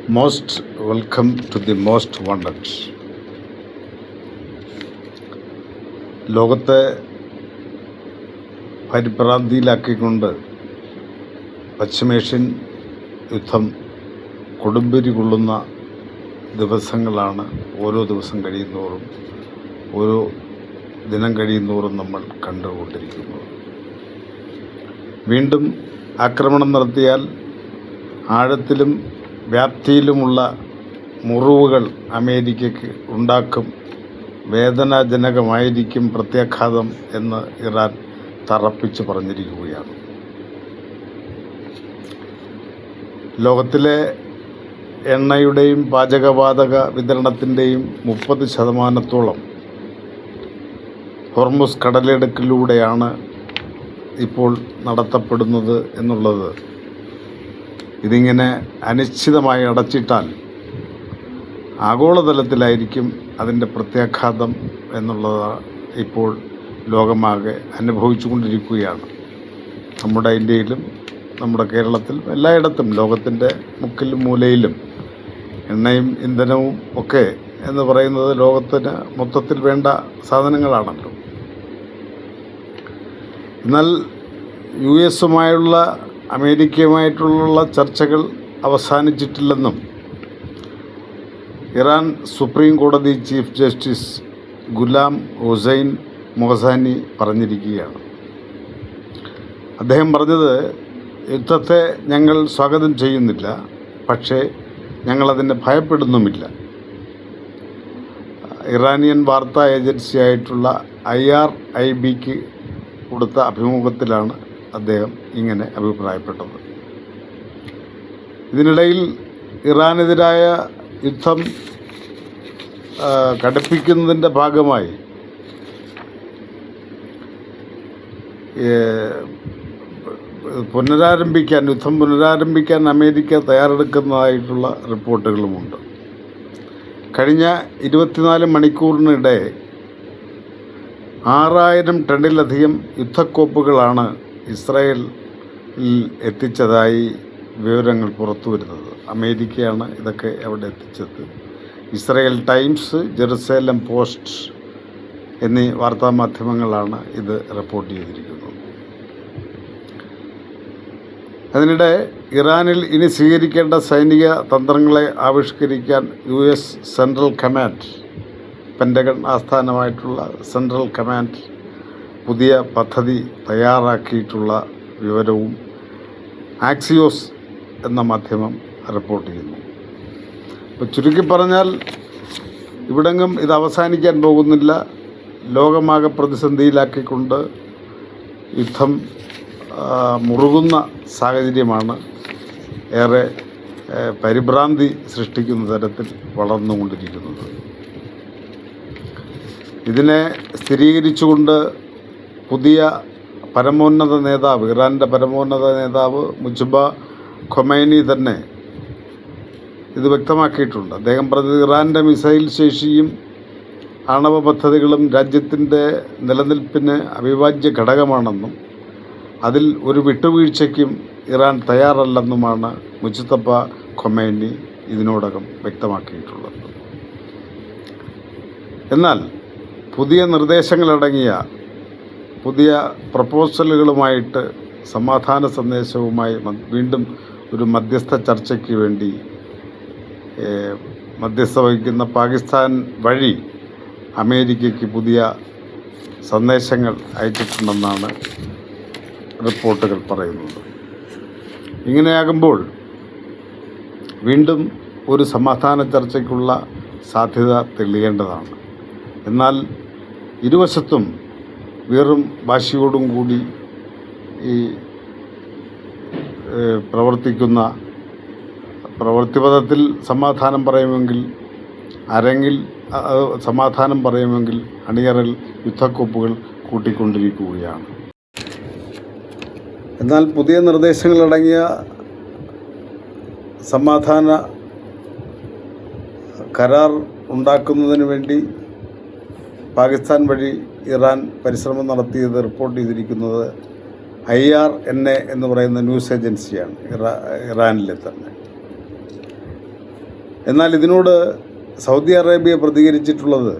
Most welcome to the most wanted. ലോകത്തെ പരിഭ്രാന്തിയിലാക്കിക്കൊണ്ട് പശ്ചിമേഷ്യൻ യുദ്ധം കൊടുമ്പിരി കൊള്ളുന്ന ദിവസങ്ങളാണ് ഓരോ ദിവസം കഴിയുന്തോറും ഓരോ ദിനം കഴിയുന്തോറും നമ്മൾ കണ്ടുകൊണ്ടിരിക്കുന്നത്. വീണ്ടും ആക്രമണം നടത്തിയാൽ ആഴത്തിലും വ്യാപ്തിയിലുമുള്ള മുറിവുകൾ അമേരിക്കയ്ക്ക് ഉണ്ടാക്കും, വേദനാജനകമായിരിക്കും പ്രത്യാഘാതം എന്ന് ഇറാൻ തറപ്പിച്ച് പറഞ്ഞിരിക്കുകയാണ്. ലോകത്തിലെ എണ്ണയുടെയും പാചകവാതക വിതരണത്തിൻ്റെയും 30% ഹോർമുസ് കടലിടുക്കിലൂടെയാണ് ഇപ്പോൾ നടത്തപ്പെടുന്നത് എന്നുള്ളത് ഇതിങ്ങനെ അനിശ്ചിതമായി അടച്ചിട്ടാൽ ആഗോളതലത്തിലായിരിക്കും അതിൻ്റെ പ്രത്യാഘാതം എന്നുള്ളത് ഇപ്പോൾ ലോകമാകെ അനുഭവിച്ചു കൊണ്ടിരിക്കുകയാണ്. നമ്മുടെ ഇന്ത്യയിലും നമ്മുടെ കേരളത്തിലും എല്ലായിടത്തും ലോകത്തിൻ്റെ മുക്കിലും മൂലയിലും എണ്ണയും ഇന്ധനവും ഒക്കെ എന്ന് പറയുന്നത് ലോകത്തിന് മൊത്തത്തിൽ വേണ്ട സാധനങ്ങളാണല്ലോ. എന്നാൽ US-ഉമായുള്ള അമേരിക്കയുമായിട്ടുള്ള ചർച്ചകൾ അവസാനിച്ചിട്ടില്ലെന്നും ഇറാൻ സുപ്രീം കോടതി ചീഫ് ജസ്റ്റിസ് ഗുലാം ഹുസൈൻ മൊഹസാനി പറഞ്ഞിരിക്കുകയാണ്. അദ്ദേഹം പറഞ്ഞത്, യുദ്ധത്തെ ഞങ്ങൾ സ്വാഗതം ചെയ്യുന്നില്ല, പക്ഷേ ഞങ്ങളതിനെ ഭയപ്പെടുന്നുമില്ല. ഇറാനിയൻ വാർത്താ ഏജൻസിയായിട്ടുള്ള IRIBക്ക് കൊടുത്ത അഭിമുഖത്തിലാണ് അദ്ദേഹം ഇങ്ങനെ അഭിപ്രായപ്പെട്ടത്. ഇതിനിടയിൽ ഇറാനെതിരായ യുദ്ധം കടുപ്പിക്കുന്നതിൻ്റെ ഭാഗമായി യുദ്ധം പുനരാരംഭിക്കാൻ അമേരിക്ക തയ്യാറെടുക്കുന്നതായിട്ടുള്ള റിപ്പോർട്ടുകളുമുണ്ട്. കഴിഞ്ഞ 24 മണിക്കൂറിനിടെ 6000 ടണ്ണിലധികം യുദ്ധക്കോപ്പുകളാണ് ഇസ്രായേലിൽ എത്തിച്ചതായി വിവരങ്ങൾ പുറത്തു വരുന്നത്. അമേരിക്കയാണ് ഇതൊക്കെ അവിടെ എത്തിച്ചത്. ഇസ്രായേൽ ടൈംസ്, ജെറുസലേം പോസ്റ്റ് എന്നീ വാർത്താമാധ്യമങ്ങളാണ് ഇത് റിപ്പോർട്ട് ചെയ്തിരിക്കുന്നത്. അതിനിടെ ഇറാനിൽ ഇനി സ്വീകരിക്കേണ്ട സൈനിക തന്ത്രങ്ങളെ ആവിഷ്കരിക്കാൻ US സെൻട്രൽ കമാൻഡ്, പെൻറ്റഗൺ ആസ്ഥാനമായിട്ടുള്ള സെൻട്രൽ കമാൻഡ് പുതിയ പദ്ധതി തയ്യാറാക്കിയിട്ടുള്ള വിവരവും ആക്സിയോസ് എന്ന മാധ്യമം റിപ്പോർട്ട് ചെയ്യുന്നു. ഇപ്പോൾ ചുരുക്കി പറഞ്ഞാൽ ഇവിടെങ്ങും ഇത് അവസാനിക്കാൻ പോകുന്നില്ല. ലോകമാകെ പ്രതിസന്ധിയിലാക്കിക്കൊണ്ട് യുദ്ധം മുറുകുന്ന സാഹചര്യമാണ് ഏറെ പരിഭ്രാന്തി സൃഷ്ടിക്കുന്ന തരത്തിൽ വളർന്നുകൊണ്ടിരിക്കുന്നത്. ഇതിനെ സ്ഥിരീകരിച്ചുകൊണ്ട് പുതിയ പരമോന്നത നേതാവ്, ഇറാൻ്റെ പരമോന്നത നേതാവ് മുജ്തബ ഖൊമൈനി തന്നെ ഇത് വ്യക്തമാക്കിയിട്ടുണ്ട്. അദ്ദേഹം പറഞ്ഞത്, ഇറാൻ്റെ മിസൈൽ ശേഷിയും ആണവ പദ്ധതികളും രാജ്യത്തിൻ്റെ നിലനിൽപ്പിന് അവിഭാജ്യ ഘടകമാണെന്നും അതിൽ ഒരു വിട്ടുവീഴ്ചയ്ക്കും ഇറാൻ തയ്യാറല്ലെന്നുമാണ് മുജ്തബ ഖൊമൈനി ഇതിനോടകം വ്യക്തമാക്കിയിട്ടുള്ളത്. എന്നാൽ പുതിയ നിർദ്ദേശങ്ങളടങ്ങിയ പുതിയ പ്രപ്പോസലുകളുമായിട്ട് സമാധാന സന്ദേശവുമായി വീണ്ടും ഒരു മധ്യസ്ഥ ചർച്ചയ്ക്ക് വേണ്ടി മധ്യസ്ഥ വഹിക്കുന്ന പാകിസ്ഥാൻ വഴി അമേരിക്കയ്ക്ക് പുതിയ സന്ദേശങ്ങൾ അയച്ചിട്ടുണ്ടെന്നാണ് റിപ്പോർട്ടുകൾ പറയുന്നത്. ഇങ്ങനെയാകുമ്പോൾ വീണ്ടും ഒരു സമാധാന ചർച്ചയ്ക്കുള്ള സാധ്യത തെളിയേണ്ടതാണ്. എന്നാൽ ഇരുവശത്തും വെറും വാശിയോടും കൂടി ഈ പ്രവർത്തിക്കുന്ന പ്രവൃത്തിപഥത്തിൽ സമാധാനം പറയുമെങ്കിൽ, അരങ്ങിൽ സമാധാനം പറയുമെങ്കിൽ അണിയറൽ യുദ്ധക്കോപ്പുകൾ കൂട്ടിക്കൊണ്ടിരിക്കുകയാണ്. എന്നാൽ പുതിയ നിർദ്ദേശങ്ങളടങ്ങിയ സമാധാന കരാർ ഉണ്ടാക്കുന്നതിന് വേണ്ടി പാകിസ്ഥാൻ വഴി ഇറാൻ പരിശ്രമം നടത്തിയത് റിപ്പോർട്ട് ചെയ്തിരിക്കുന്നത് IRNA എന്ന് പറയുന്ന ന്യൂസ് ഏജൻസിയാണ്, ഇറാനിലെ തന്നെ. എന്നാൽ ഇതിനോട് സൗദി അറേബ്യ പ്രതികരിച്ചിട്ടുള്ളത്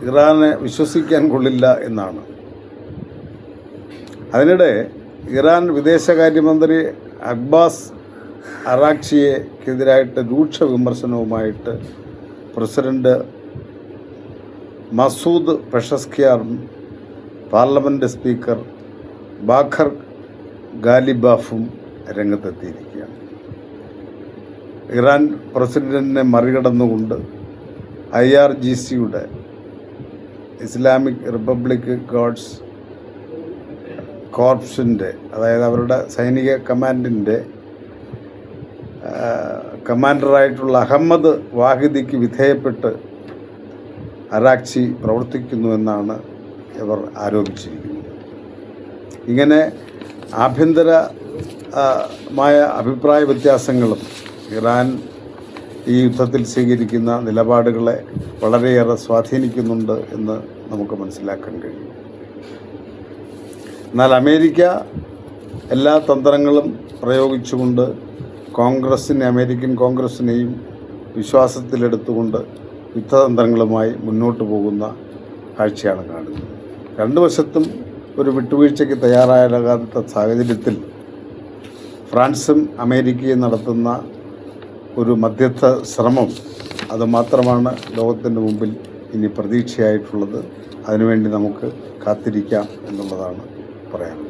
ഇറാനെ വിശ്വസിക്കാൻ കൊള്ളില്ല എന്നാണ്. അതിനിടെ ഇറാൻ വിദേശകാര്യമന്ത്രി അബ്ബാസ് അറാക്ചിയെക്കെതിരായിട്ട് രൂക്ഷ വിമർശനവുമായിട്ട് പ്രസിഡന്റ് മസൂദ് പെഷസ്കിയാറും പാർലമെൻറ്റ് സ്പീക്കർ ബാഖർ ഗാലിബാഫും രംഗത്തെത്തിയിരിക്കുകയാണ്. ഇറാൻ പ്രസിഡന്റിനെ മറികടന്നുകൊണ്ട് IRGCയുടെ ഇസ്ലാമിക് റിപ്പബ്ലിക് ഗാർഡ്സ് കോർപ്സിൻ്റെ, അതായത് അവരുടെ സൈനിക കമാൻഡിൻ്റെ കമാൻഡറായിട്ടുള്ള അഹമ്മദ് വാഹിദിക്ക് വിധേയപ്പെട്ട് അറാക്ചി പ്രവർത്തിക്കുന്നുവെന്നാണ് ഇവർ ആരോപിച്ചിരിക്കുന്നത്. ഇങ്ങനെ ആഭ്യന്തരമായ അഭിപ്രായ വ്യത്യാസങ്ങളും ഇറാൻ ഈ യുദ്ധത്തിൽ സ്വീകരിക്കുന്ന നിലപാടുകളെ വളരെയേറെ സ്വാധീനിക്കുന്നുണ്ട് എന്ന് നമുക്ക് മനസ്സിലാക്കാൻ കഴിയും. എന്നാൽ അമേരിക്ക എല്ലാ തന്ത്രങ്ങളും പ്രയോഗിച്ചുകൊണ്ട് അമേരിക്കൻ കോൺഗ്രസിനെയും വിശ്വാസത്തിലെടുത്തുകൊണ്ട് യുദ്ധതന്ത്രങ്ങളുമായി മുന്നോട്ട് പോകുന്ന കാഴ്ചയാണ് കാണുന്നത്. രണ്ടു വശത്തും ഒരു വിട്ടുവീഴ്ചയ്ക്ക് തയ്യാറാകാത്ത സാഹചര്യത്തിൽ ഫ്രാൻസും അമേരിക്കയും നടത്തുന്ന ഒരു മധ്യസ്ഥ ശ്രമം അതുമാത്രമാണ് ലോകത്തിൻ്റെ മുമ്പിൽ ഇനി പ്രതീക്ഷയായിട്ടുള്ളത്. അതിനുവേണ്ടി നമുക്ക് കാത്തിരിക്കാം എന്നുള്ളതാണ് പറയാനുള്ളത്.